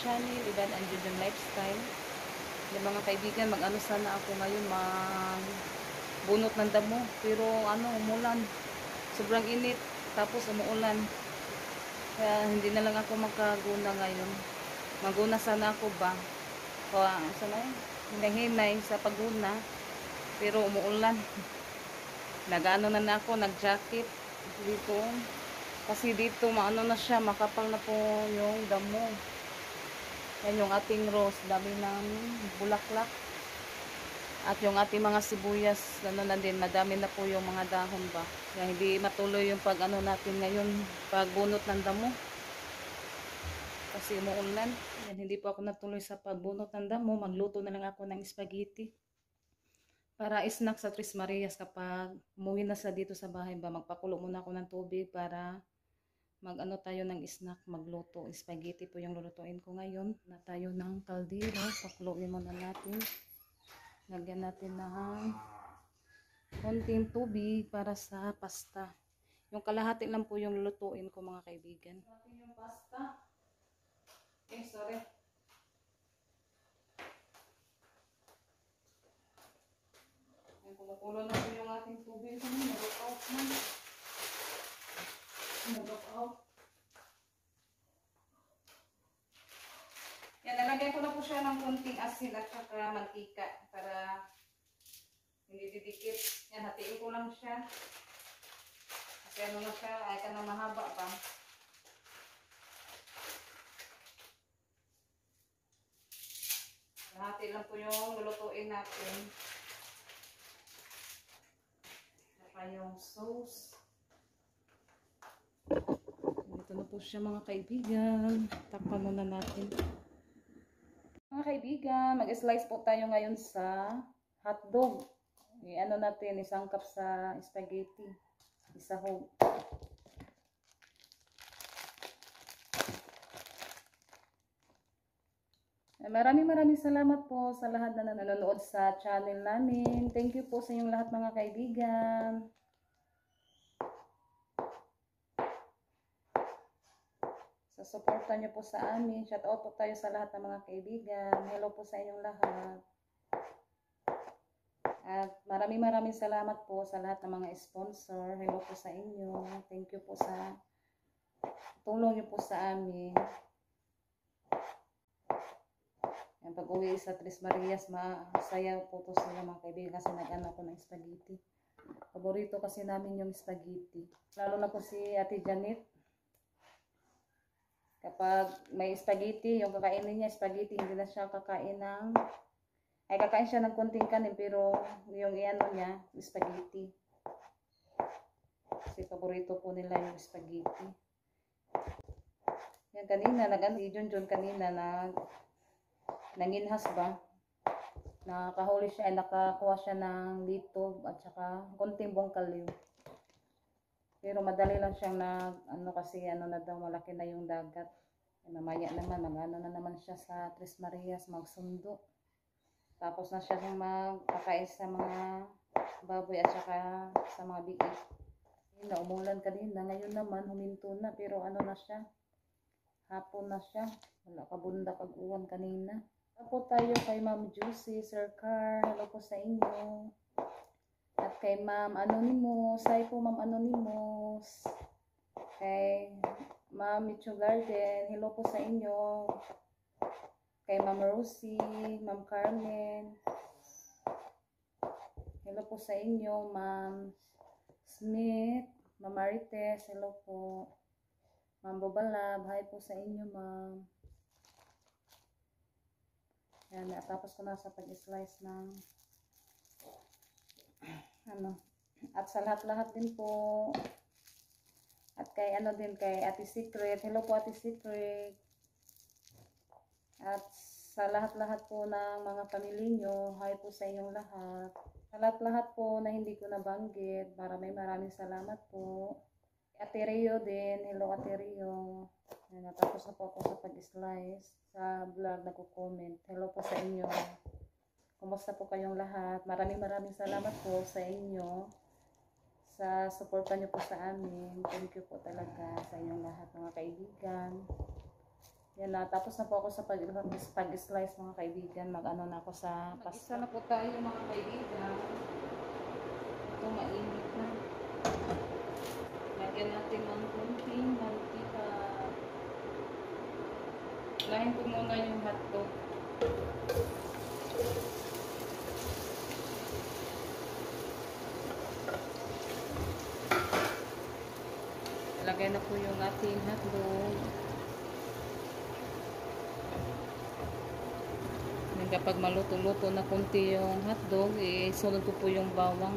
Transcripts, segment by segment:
channel, Ivan and Julian Lifestyle. Yung mga kaibigan, mag-ano sana ako ngayon, bunot ng damo. Pero umulan. Sobrang init. Tapos umuulan. Kaya hindi na lang ako magkaguna ngayon. Maguna sana ako ba? Sana hinay-hinay sa paguna. Pero umuulan. Nag-ano na ako, nag-jacket dito. Kasi dito, maano na siya, makapal na po yung damo. Yan yung ating rose, dami ng bulaklak. At yung ating mga sibuyas, na din, madami na po yung mga dahon ba. Kaya hindi matuloy yung pag-ano natin ngayon, pagbunot ng damo. Kasi umuulan. Yan, hindi po ako natuloy sa pagbunot ng damo. Magluto na lang ako ng spaghetti. Para snack sa Tres Marias kapag umuwi na sa dito sa bahay ba, magpakulo muna ako ng tubig para mag-ano tayo ng snack, magluto. Spaghetti po yung lulutuin ko ngayon. Na tayo ng kaldero. Pakuluin muna natin. Lagyan natin ng konting tubig para sa pasta. Yung kalahati lang po yung lulutuin ko mga kaibigan. Natin yung pasta. Sorry. Kumukulo na po yung ating tubig. Nag-out na. Nag-out. Yan, nalagyan ko na po siya ng konting asin at saka mantika para hindi didikit. Yan, hatiin ko lang siya. Kasi na siya, ay ka na mahaba pa. Hati lang po yung lulutuin natin. Saka yung sauce. Ito na po siya mga kaibigan. Takpan muna natin. Mga kaibigan, mag-slice po tayo ngayon sa hotdog. Ano natin, isang cup sa spaghetti. Isahog. Maraming salamat po sa lahat na nanonood sa channel namin. Thank you po sa inyong lahat mga kaibigan. Sa suporta niyo po sa amin. Shout out po tayo sa lahat ng mga kaibigan. Hello po sa inyong lahat. At maraming salamat po sa lahat ng mga sponsor. Hello po sa inyo. Thank you po sa tulong niyo po sa amin. Yan, pag uwi sa Tres Marias, masaya po to sila mga kaibigan kasi nag-ano ako ng spaghetti. Paborito kasi namin yung spaghetti. Lalo na po si Ate Janet. Kapag may spaghetti, yung kakainin niya spaghetti, hindi na siya kakain ng... Ay, kakain siya ng konting kanin, pero yung iano niya, spaghetti. Kasi paborito po nila yung spaghetti. Yan, kanina, si Junjun kanina nanginhas ba? Nakahuli siya, ay nakakuha siya ng lito at saka konting bongkaliw. Pero madali lang siyang kasi na daw, malaki na yung dagat. Mamaya naman, mag-ano na naman siya sa Tres Marias, magsundo. Tapos na siya magpakain sa mga baboy at saka sa mga biik. Umulan kanina, ngayon naman huminto na, pero ano na siya, hapon na siya. Wala kabunda pag-uwan kanina. Tapos tayo kay Ma'am Juicy, Sir Car, hello po sa inyo. At kay Ma'am Anonymous, hi po Ma'am Anonymous. Kay Ma'am Micho Garden, hello po sa inyo. Kay Ma'am Rosie, Ma'am Carmen, hello po sa inyo. Ma'am Smith, Ma'am Marites, hello po. Ma'am Bobalab, hi po sa inyo Ma'am. Yan, tapos ko na sa pag-slice ng at sa lahat-lahat din po. At kay kay Ate Secret, hello po Ate Secret. At sa lahat-lahat po ng mga pamilya nyo, hi po sa inyong lahat. Sa lahat-lahat po na hindi ko nabanggit, maraming salamat po. Ate Rio din, hello Ate Rio. Natapos na po ako sa pag-slice sa vlog, nagko-comment. Hello po sa inyo. Kumusta po kayong lahat? Maraming salamat po sa inyo. Sa suporta niyo po sa amin. Thank you po talaga sa inyong lahat mga kaibigan. Yan na, tapos na po ako sa pag-slice mga kaibigan. Mag-ano na ako sa pasta. Mag-isa na po tayo mga kaibigan. Ito mainit na. Lagyan natin ng kunting mantika. Lahin ko muna yung hotdog. Lagay na po yung ating hotdog. Kapag maluto-luto na kunti yung hotdog, isunod ko po yung bawang.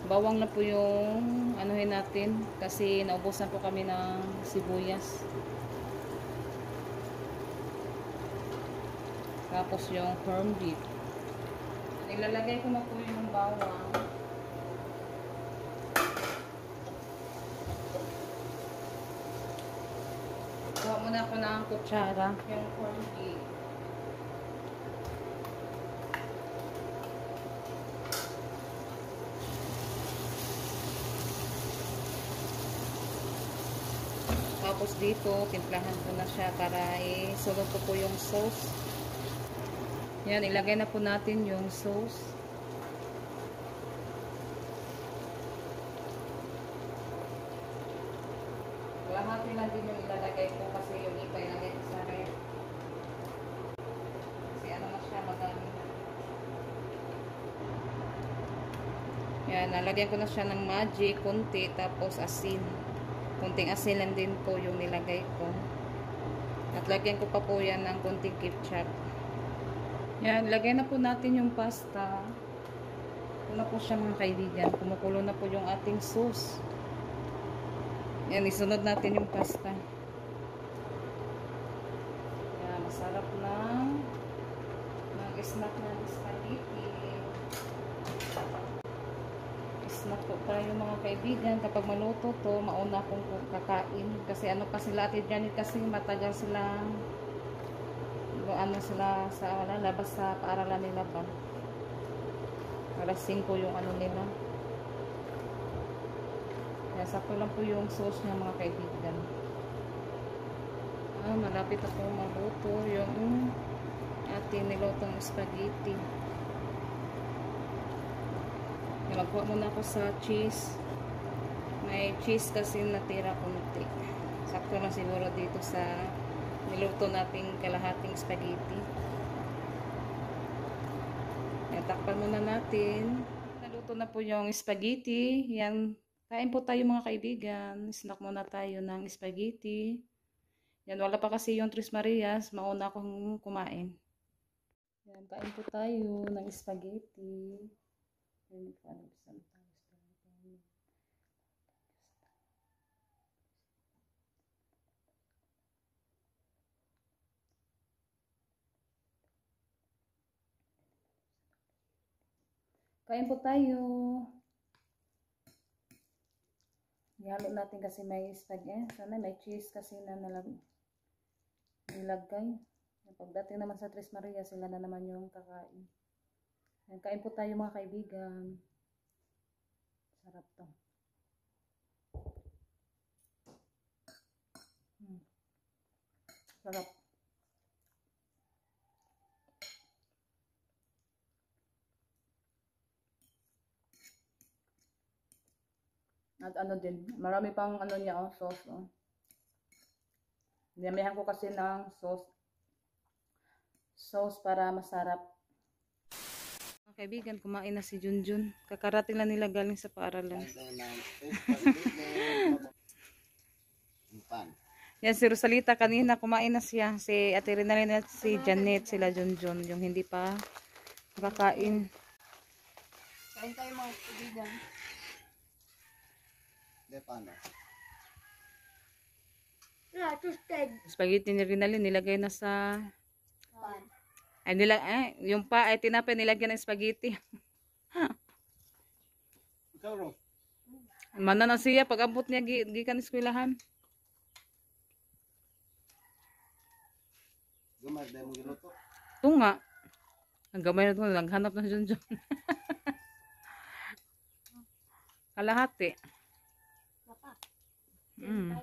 Bawang na po yung anuhin natin kasi naubusan po kami ng sibuyas. Tapos yung corned beef. Ilalagay ko na po yung bawang. Kuha muna ako ng kutsara yung corned beef. Tapos dito, timplahan ko na siya para isulot ko po yung sauce. Yan, ilagay na po natin yung sauce. Lahati lang din yung ilalagay ko kasi yung iba ilagay ko sa ref. Kasi ano na siya, madami na. Yan, nalagyan ko na siya ng magic, kunti, tapos asin. Kunting asin lang din po yung nilagay ko. At lagyan ko pa po yan ng kunting ketchup. Yan, lagay na po natin yung pasta. Ito na po siya mga kaibigan. Kumukulo na po yung ating sauce. Yan, isunod natin yung pasta. Yan, masarap ng snack na spaghetti. Snack po tayo mga kaibigan. Kapag maluto to, mauna akong kakain. Kasi ano pa sila, Ate Janet, kasi matagal silang ano sila sa labas sa paaralan nila ba. Alas 5 yung ano nila. Kaya sakto lang po yung sauce niya mga kaibigan. Malapit ako maluto yung ating nilutong spaghetti. Magkuha muna ako sa cheese. May cheese kasi natira konti. Sakto lang siguro dito sa niluto nating kalahating spaghetti. Yan, takpan muna natin. Naluto na po yung spaghetti. Yan, kain po tayo mga kaibigan. Snack muna tayo ng spaghetti. Yan, wala pa kasi yung Tres Marias. Mauna akong kumain. Yan, kain po tayo ng spaghetti. Kain po tayo. Ihalo natin kasi may spaghetti. Sana may cheese kasi na nilagay. Pagdating naman sa Tres Marias, sila na naman yung kakain. Kain po tayo mga kaibigan. Sarap to. Sarap. At ano din, marami pang ano niya, sauce. Dinamihan ko kasi ng sauce para masarap. Mga kaibigan, kumain na si Junjun. Kakarating lang nila galing sa paaralan. Yan, si Rosalita kanina kumain na siya. Si Ate Rinalyn at si Janet, sila Junjun. Yung hindi pa nakakain. Kain tayo mga kaibigan. Paano? Spaghetti ni Rinalyn nilagay na sa Pan. ay yung pa ay tinapay nilagyan ng spaghetti. Ikaw ro. Mana na siya pag abot niya gikan eskwelahan. Gumar dahil mong giluto. Ito nga. Ang gamay na ito. Naghanap na Junjun. Kalahati. Papa. Mm.